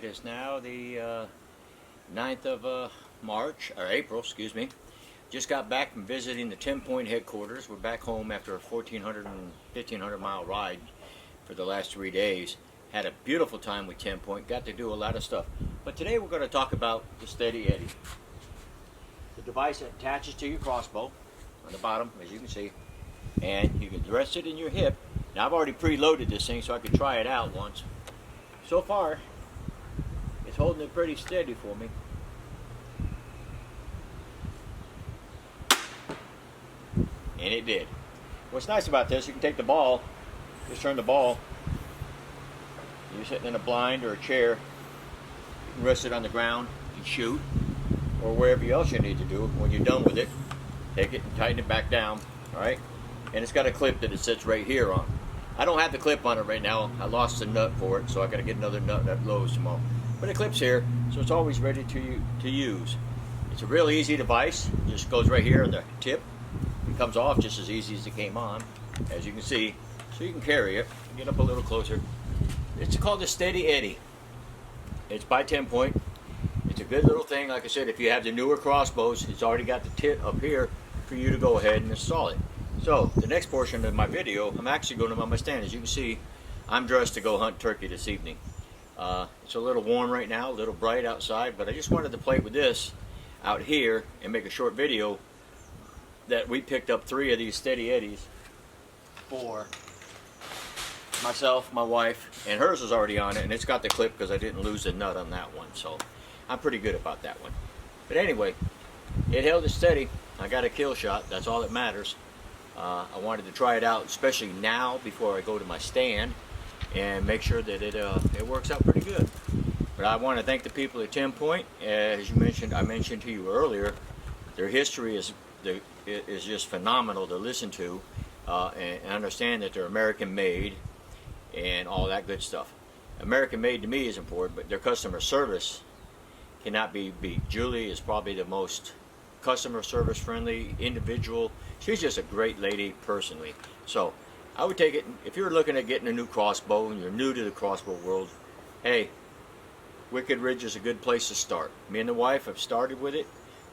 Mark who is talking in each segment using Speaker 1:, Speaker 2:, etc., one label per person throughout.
Speaker 1: It is now the 9th of March, or April, excuse me. Just got back from visiting the TenPoint headquarters. We're back home after a 1,400 and 1,500 mile ride for the last 3 days. Had a beautiful time with TenPoint. Got to do a lot of stuff. But today we're going to talk about the Steady Eddy. The device that attaches to your crossbow on the bottom, as you can see. And you can rest it in your hip. Now I've already preloaded this thing so I could try it out once. So far, it's holding it pretty steady for me. And it did. What's nice about this, you can take the ball, just turn the ball. You're sitting in a blind or a chair, you can rest it on the ground and shoot, or wherever else you need to do. When you're done with it, take it and tighten it back down, all right? And it's got a clip that it sits right here on. I don't have the clip on it right now. I lost the nut for it, so I got to get another nut at Lowe's tomorrow. But it clips here, so it's always ready to use. It's a real easy device. It just goes right here on the tip. It comes off just as easy as it came on, as you can see. So you can carry it. Get up a little closer. It's called the Steady Eddy. It's by TenPoint. It's a good little thing. Like I said, if you have the newer crossbows, it's already got the tip up here for you to go ahead and install it. So the next portion of my video, I'm actually going to mount my stand. As you can see, I'm dressed to go hunt turkey this evening. It's a little warm right now, a little bright outside, but I just wanted to play with this out here and make a short video that we picked up 3 of these Steady Eddies for myself, my wife, and hers was already on it, and it's got the clip because I didn't lose the nut on that one, so I'm pretty good about that one. But anyway, it held it steady. I got a kill shot. That's all that matters. I wanted to try it out, especially now before I go to my stand, and make sure that it works out pretty good. But I want to thank the people at TenPoint. As you mentioned, I mentioned to you earlier, their history is just phenomenal to listen to, and understand that they're American made and all that good stuff. American made to me is important, but their customer service cannot be beat. Julie is probably the most customer service friendly individual. She's just a great lady personally. So I would take it, if you're looking at getting a new crossbow and you're new to the crossbow world, hey, Wicked Ridge is a good place to start. Me and the wife have started with it,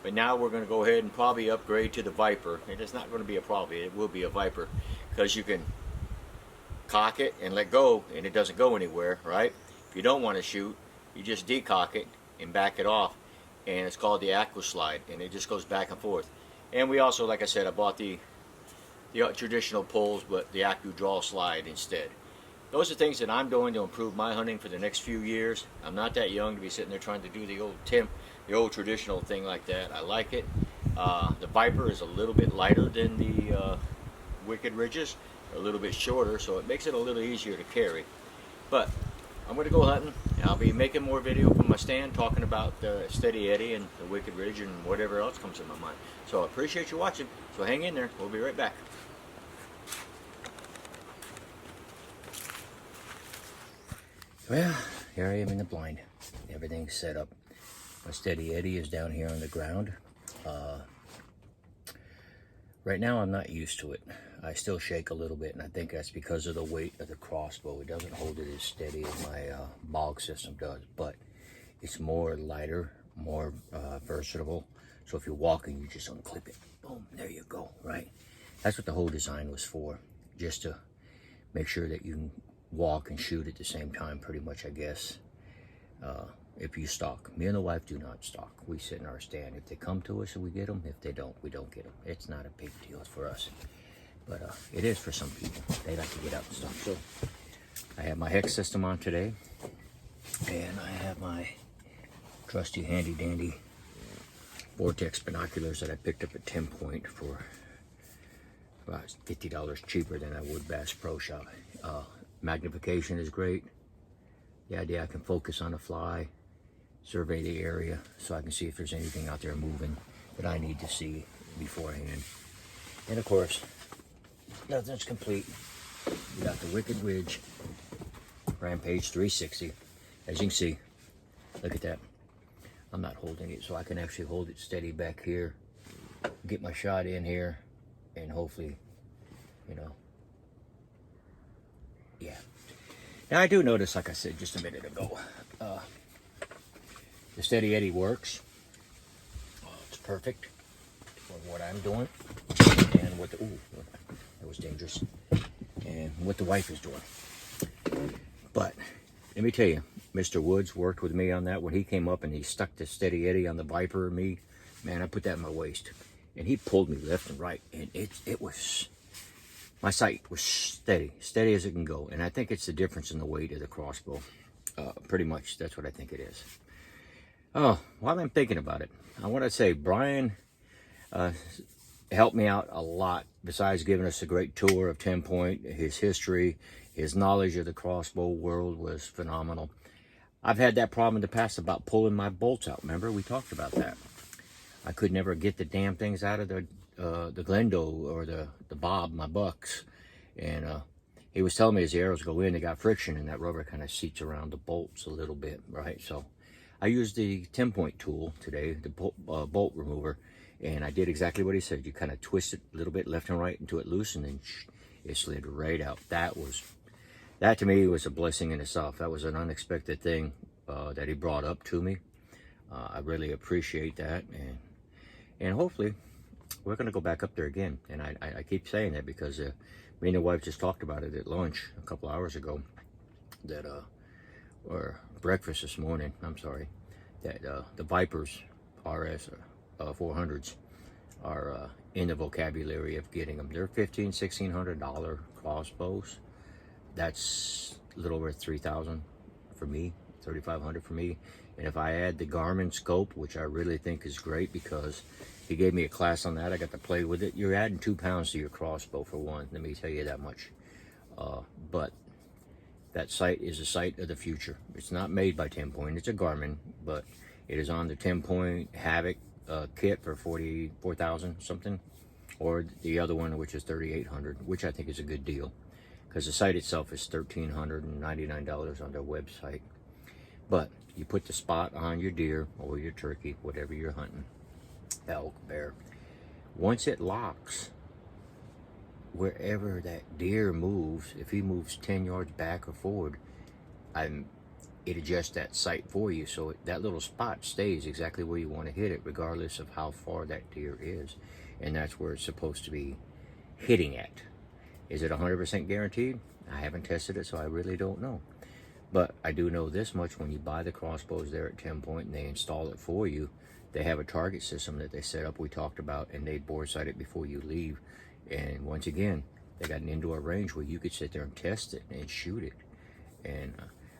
Speaker 1: but now we're going to go ahead and probably upgrade to the Viper. It is not going to be a probably, it will be a Viper, because you can cock it and let go and it doesn't go anywhere, right? If you don't want to shoot, you just decock it and back it off, and it's called the Aqua Slide, and it just goes back and forth. And we also, like I said, I bought the traditional pulls, but the Aqua Draw Slide instead. Those are things that I'm doing to improve my hunting for the next few years. I'm not that young to be sitting there trying to do the old traditional thing like that. I like it. The Viper is a little bit lighter than the Wicked Ridges, a little bit shorter, so it makes it a little easier to carry. But I'm going to go hunting. I'll be making more video from my stand talking about the Steady Eddy and the Wicked Ridge and whatever else comes in my mind. So I appreciate you watching. So hang in there. We'll be right back. Well, here I am in the blind. Everything's set up. My Steady Eddy is down here on the ground. Right now I'm not used to it. I still shake a little bit, and I think that's because of the weight of the crossbow. It doesn't hold it as steady as my bog system does, but it's more lighter, more versatile. So if you're walking, you just unclip it. Boom, there you go, right? That's what the whole design was for, just to make sure that you can walk and shoot at the same time, pretty much, I guess. If you stalk. Me and the wife do not stalk. We sit in our stand. If they come to us, we get them. If they don't, we don't get them. It's not a big deal for us. But it is for some people. They like to get out and stalk. So I have my hex system on today. And I have my trusty handy dandy Vortex binoculars that I picked up at TenPoint for about $50 cheaper than I would Bass Pro Shop. Magnification is great. The idea I can focus on a fly, survey the area so I can see if there's anything out there moving that I need to see beforehand. And of course, nothing's complete. We got the Wicked Ridge Rampage 360. As you can see, look at that. I'm not holding it, so I can actually hold it steady back here, get my shot in here, and hopefully, you know, yeah. Now I do notice, like I said just a minute ago, The Steady Eddy works. It's perfect for what I'm doing and what the, ooh, that was dangerous, and what the wife is doing. But let me tell you, Mr. Woods worked with me on that. When he came up and he stuck the Steady Eddy on the Viper and me, man, I put that in my waist. And he pulled me left and right. And it was, my sight was steady as it can go. And I think it's the difference in the weight of the crossbow. Pretty much, that's what I think it is. Oh, while I'm thinking about it, I want to say Brian helped me out a lot, besides giving us a great tour of TenPoint. His history, his knowledge of the crossbow world was phenomenal. I've had that problem in the past about pulling my bolts out. Remember, we talked about that. I could never get the damn things out of the Glendo or the bob, my bucks. And he was telling me as the arrows go in, they got friction, and that rubber kind of seats around the bolts a little bit, right? So I used the TenPoint tool today, the bolt remover, and I did exactly what he said. You kind of twist it a little bit left and right until it loosened, and it slid right out. That to me was a blessing in itself. That was an unexpected thing that he brought up to me. I really appreciate that, and hopefully we're going to go back up there again. And I keep saying that because me and the wife just talked about it at lunch a couple hours ago, that or breakfast this morning, I'm sorry, that the Vipers RS 400s are in the vocabulary of getting them. They're $1,500–$1,600 crossbows. That's a little over $3,000 for me, $3,500 for me. And if I add the Garmin scope, which I really think is great because he gave me a class on that, I got to play with it. You're adding 2 pounds to your crossbow for one, let me tell you that much. But that sight is a sight of the future. It's not made by TenPoint, it's a Garmin, but it is on the TenPoint Havoc kit for $44,000 something, or the other one, which is $3,800, which I think is a good deal, because the sight itself is $1,399 on their website. But you put the spot on your deer or your turkey, whatever you're hunting, elk, bear. Once it locks, wherever that deer moves, if he moves 10 yards back or forward, it adjusts that sight for you, so that little spot stays exactly where you want to hit it, regardless of how far that deer is. And that's where it's supposed to be hitting at. Is it 100% guaranteed? I haven't tested it, so I really don't know. But I do know this much: when you buy the crossbows there at TenPoint and they install it for you, they have a target system that they set up, we talked about, and they bore sight it before you leave. And once again, they got an indoor range where you could sit there and test it and shoot it. And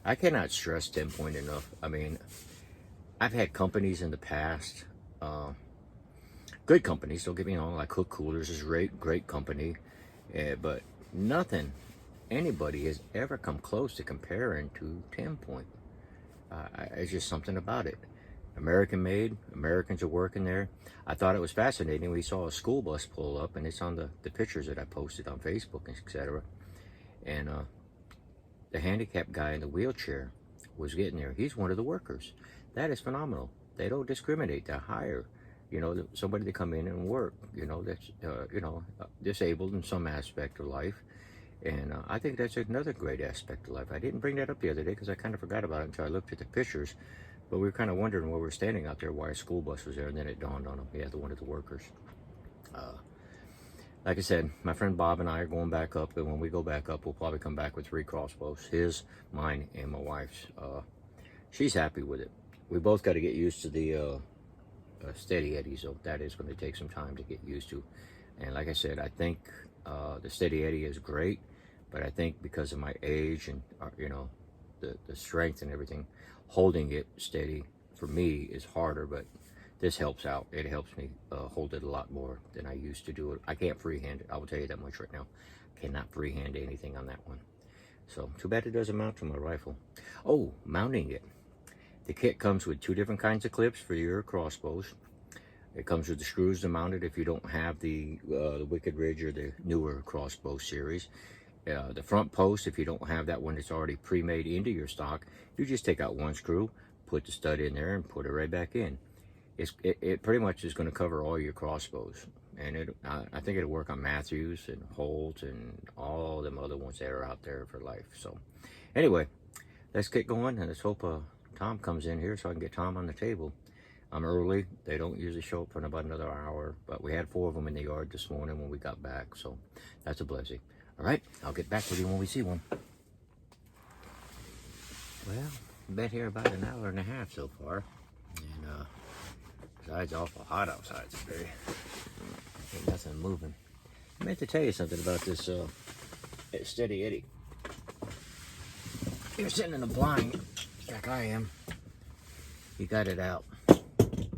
Speaker 1: I cannot stress TenPoint enough. I mean, I've had companies in the past, good companies, don't get me wrong, like Hook Coolers is a great company, but nothing, anybody has ever come close to comparing to TenPoint. It's just something about it. American made, Americans are working there. I thought it was fascinating. We saw a school bus pull up, and it's on the pictures that I posted on Facebook, etc. And the handicapped guy in the wheelchair was getting there. He's one of the workers. That is phenomenal. They don't discriminate. They hire, somebody to come in and work, that's, disabled in some aspect of life. And I think that's another great aspect of life. I didn't bring that up the other day because I kind of forgot about it until I looked at the pictures. But we were kind of wondering while we were standing out there why a school bus was there, and then it dawned on him. Yeah, one of the workers. Like I said, my friend Bob and I are going back up, and when we go back up, we'll probably come back with 3 crossbows. His, mine, and my wife's. She's happy with it. We both got to get used to the Steady Eddy, so that is going to take some time to get used to. And like I said, I think the Steady Eddy is great, but I think because of my age and, the strength and everything, holding it steady for me is harder, but this helps out. It helps me hold it a lot more than I used to do it. I can't freehand it. I will tell you that much right now. Cannot freehand anything on that one. So too bad it doesn't mount to my rifle. Oh, mounting it. The kit comes with 2 different kinds of clips for your crossbows. It comes with the screws to mount it if you don't have the Wicked Ridge or the newer crossbow series. The front post, if you don't have that one that's already pre-made into your stock, you just take out 1 screw, put the stud in there, and put it right back in. It pretty much is going to cover all your crossbows. And I think it'll work on Matthews and Holt and all them other ones that are out there for life. So anyway, let's get going, and let's hope Tom comes in here so I can get Tom on the table. I'm early. They don't usually show up for about another hour, but we had 4 of them in the yard this morning when we got back, so that's a blessing. All right, I'll get back with you when we see one. Well, been here about an hour and a half so far, and besides, awful hot outside today. Ain't nothing moving. I meant to tell you something about this Steady Eddy. You're sitting in a blind like I am. You got it out,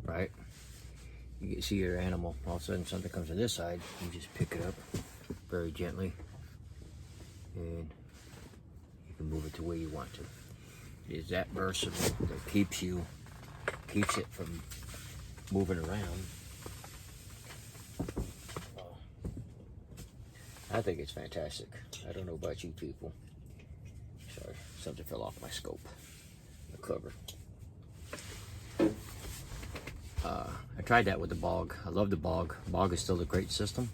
Speaker 1: right? You see your animal. All of a sudden, something comes to this side. You just pick it up very gently, and you can move it to where you want to. It is that versatile that keeps it from moving around. I think it's fantastic. I don't know about you people. Sorry, something fell off my scope. The cover. I tried that with the bog. I love the bog. Bog is still a great system.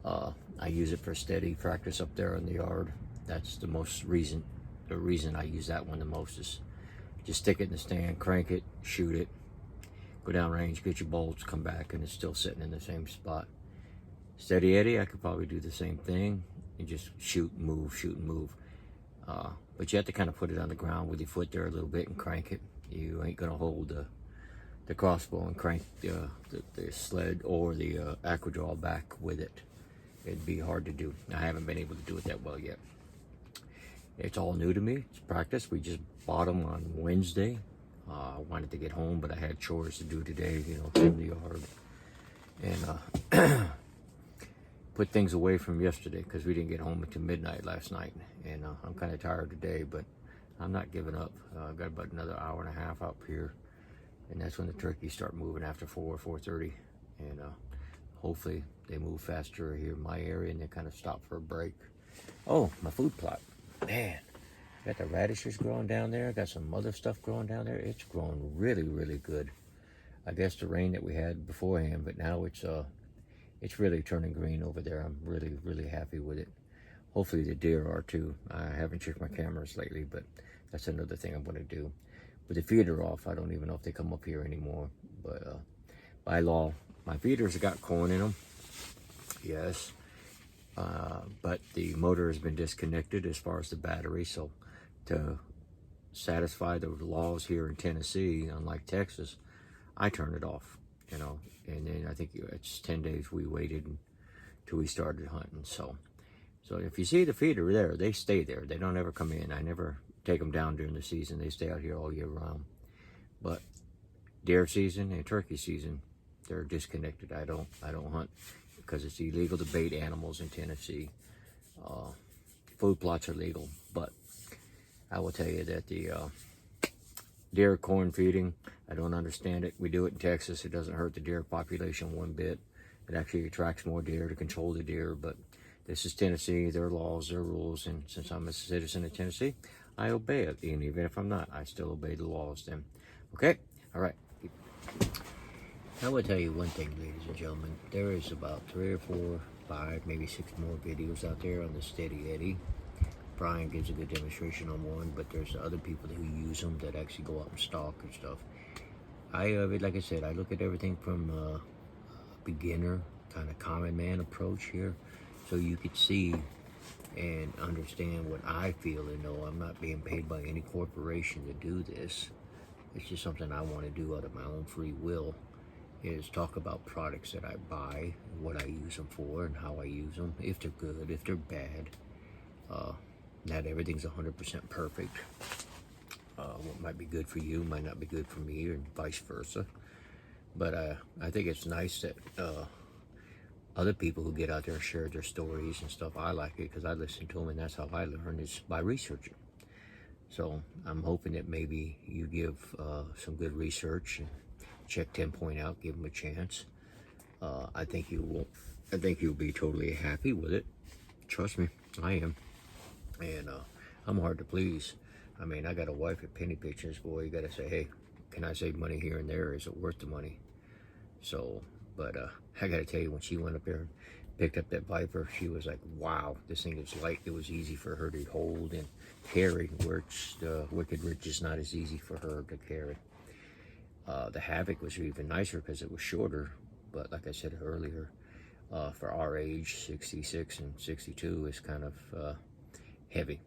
Speaker 1: I use it for steady practice up there in the yard. That's the reason I use that one the most is just stick it in the stand, crank it, shoot it, go down range, get your bolts, come back, and it's still sitting in the same spot. Steady Eddy, I could probably do the same thing and just shoot and move, shoot and move. But you have to kind of put it on the ground with your foot there a little bit and crank it. You ain't gonna hold the crossbow and crank the sled or the aquadraw back with it. It'd be hard to do. I haven't been able to do it that well yet. It's all new to me. It's practice. We just bought them on Wednesday. I wanted to get home, but I had chores to do today, trim the yard. And put things away from yesterday because we didn't get home until midnight last night. And I'm kind of tired today, but I'm not giving up. I've got about another hour and a half up here. And that's when the turkeys start moving after 4:30. And hopefully they move faster here in my area and they kind of stop for a break. Oh, my food plot. Man, got the radishes growing down there. Got some other stuff growing down there. It's growing really, really good. I guess the rain that we had beforehand, but now it's really turning green over there. I'm really, really happy with it. Hopefully the deer are too. I haven't checked my cameras lately, but that's another thing I'm going to do. With the feeder off, I don't even know if they come up here anymore. But by law, my feeders have got corn in them. Yes. But the motor has been disconnected as far as the battery. So to satisfy the laws here in Tennessee, unlike Texas, I turn it off, and then I think it's 10 days we waited until we started hunting. So if you see the feeder there, they stay there. They don't ever come in. I never take them down during the season. They stay out here all year round. But deer season and turkey season, they're disconnected. I don't hunt because it's illegal to bait animals in Tennessee. Food plots are legal, but I will tell you that the deer corn feeding, I don't understand it. We do it in Texas. It doesn't hurt the deer population one bit. It actually attracts more deer to control the deer, but this is Tennessee, their laws, their rules, and since I'm a citizen of Tennessee, I obey it. And even if I'm not, I still obey the laws then. Okay? All right. I will tell you one thing, ladies and gentlemen. There is about 3 or 4, 5, maybe 6 more videos out there on the Steady Eddy. Brian gives a good demonstration on one, but there's other people who use them that actually go out and stalk and stuff. Like I said, I look at everything from a beginner, kind of common man approach here, so you could see and understand what I feel and know. I'm not being paid by any corporation to do this. It's just something I want to do out of my own free will, is talk about products that I buy, what I use them for, and how I use them, if they're good, if they're bad. Not everything's 100% perfect. What might be good for you might not be good for me, and vice versa. But I think it's nice that other people who get out there and share their stories and stuff. I like it because I listen to them, and that's how I learn, is by researching. So I'm hoping that maybe you give some good research and check TenPoint out, give them a chance. I think you will. I think you'll be totally happy with it. Trust me, I am. And I'm hard to please. I mean, I got a wife at penny pitchers. Boy, you gotta say, hey, can I save money here and there? Is it worth the money? So, but I gotta tell you, when she went up there, picked up that Viper, she was like, wow, this thing is light. It was easy for her to hold and carry, which the Wicked Ridge is not as easy for her to carry. The Havoc was even nicer because it was shorter, but like I said earlier, for our age, 66 and 62 is kind of heavy,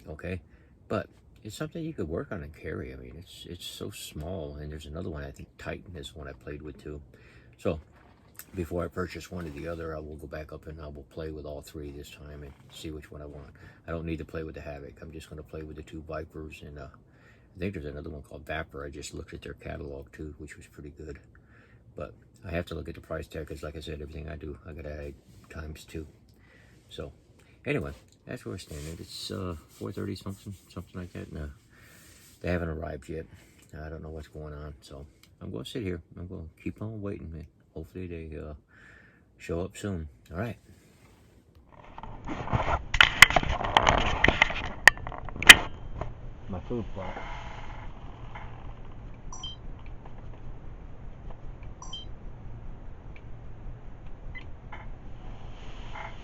Speaker 1: okay? But it's something you could work on and carry. I mean, it's so small. And there's another one, I think Titan is one I played with too. So before I purchase one or the other, I will go back up and I will play with all three this time and see which one I want. I don't need to play with the Havoc. I'm just going to play with the two Vipers, and I think there's another one called Vapor. I just looked at their catalog too, which was pretty good. But I have to look at the price tag because, like I said, everything I do, I got to add ×2. So anyway, that's where we're standing. It's 4:30 something like that. No, they haven't arrived yet. I don't know what's going on, so I'm going to sit here. I'm going to keep on waiting, man. Hopefully they show up soon. All right. My food plot.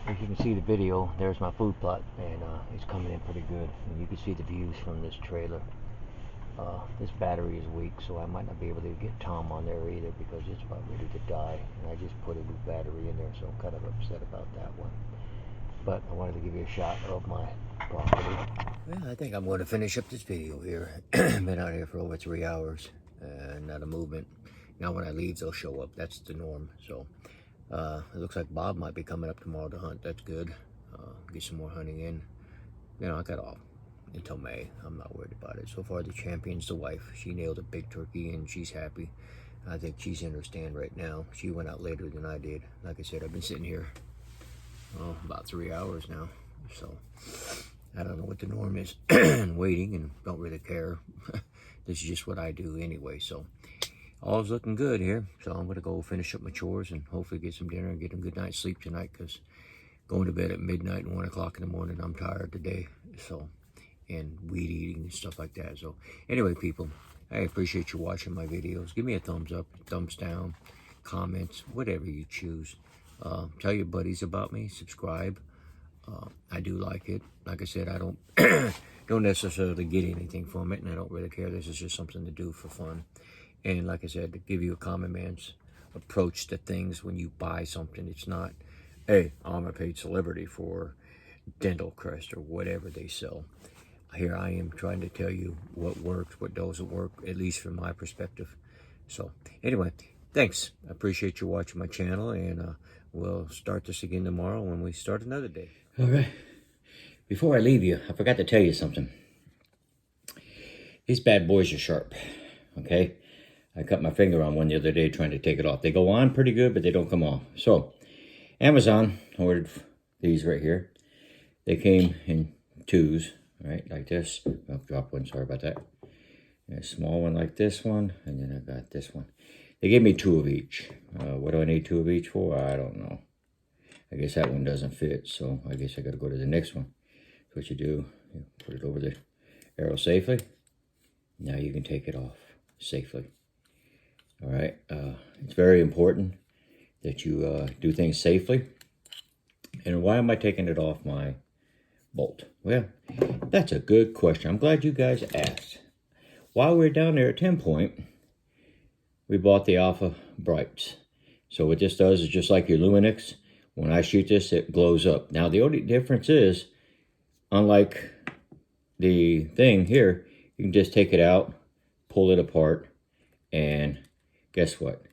Speaker 1: As you can see the video, there's my food plot, and it's coming in pretty good. And you can see the views from this trailer. This battery is weak, so I might not be able to get Tom on there either because it's about ready to die. And I just put a new battery in there, so I'm kind of upset about that one. But I wanted to give you a shot of my property. Well, I think I'm going to finish up this video here. Been out here for over 3 hours, and not a movement. Now when I leave, they'll show up. That's the norm. So it looks like Bob might be coming up tomorrow to hunt. That's good. Get some more hunting in. You know, I got off until May. I'm not worried about it. So far, the champion's the wife. She nailed a big turkey, and she's happy. I think she's in her stand right now. She went out later than I did. Like I said, I've been sitting here about 3 hours now. So I don't know what the norm is. Waiting and don't really care. This is just what I do anyway. So all's looking good here. So I'm going to go finish up my chores and hopefully get some dinner and get a good night's sleep tonight, because going to bed at midnight and 1 o'clock in the morning, I'm tired today. So, and weed eating and stuff like that. So anyway, people, I appreciate you watching my videos. Give me a thumbs up, thumbs down, comments, whatever you choose. Tell your buddies about me, subscribe. I do like it. Like I said, I don't don't necessarily get anything from it, and I don't really care. This is just something to do for fun. And like I said, to give you a common man's approach to things when you buy something, it's not, hey, I'm a paid celebrity for Dental Crest or whatever they sell. Here I am trying to tell you what works, what doesn't work, at least from my perspective. So anyway, thanks. I appreciate you watching my channel, and we'll start this again tomorrow when we start another day. All right. Before I leave you, I forgot to tell you something. These bad boys are sharp, okay? I cut my finger on one the other day trying to take it off. They go on pretty good, but they don't come off. So Amazon ordered these right here. They came in 2s. Right, like this. I'll drop one, sorry about that. And a small one like this one, and then I got this one. They gave me 2 of each. What do I need 2 of each for? I don't know. I guess that one doesn't fit, so I guess I got to go to the next one. So what you do, you put it over the arrow safely. Now you can take it off safely. All right, it's very important that you do things safely. And why am I taking it off my bolt? Well, that's a good question. I'm glad you guys asked. While we were down there at TenPoint, we bought the Alpha Brights. So what this does is just like your Luminix. When I shoot this, it glows up. Now the only difference is, unlike the thing here, you can just take it out, pull it apart, and guess what?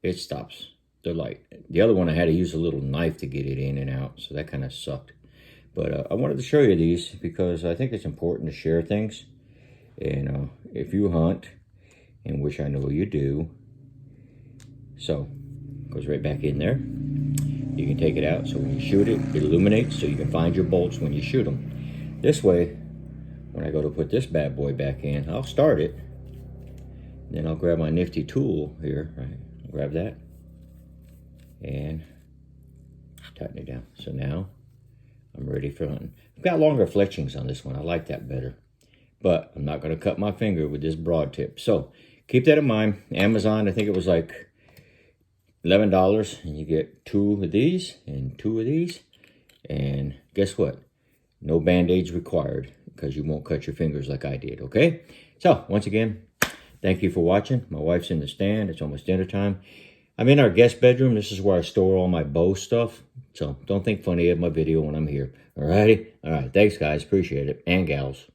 Speaker 1: It stops the light. The other one I had to use a little knife to get it in and out, so that kind of sucked. But I wanted to show you these because I think it's important to share things. And if you hunt, and which I know you do, so goes right back in there. You can take it out, so when you shoot it, it illuminates, so you can find your bolts when you shoot them. This way, when I go to put this bad boy back in, I'll start it. Then I'll grab my nifty tool here, right? Grab that and tighten it down. So now I'm ready for hunting. I've got longer fletchings on this one. I like that better. But I'm not going to cut my finger with this broad tip. So keep that in mind. Amazon, I think it was like $11, and you get 2 of these and 2 of these. And guess what? No band-aids required, because you won't cut your fingers like I did, okay? So, once again, thank you for watching. My wife's in the stand. It's almost dinner time. I'm in our guest bedroom. This is where I store all my bow stuff. So, don't think funny of my video when I'm here. Alrighty? Alright, thanks guys. Appreciate it. And gals.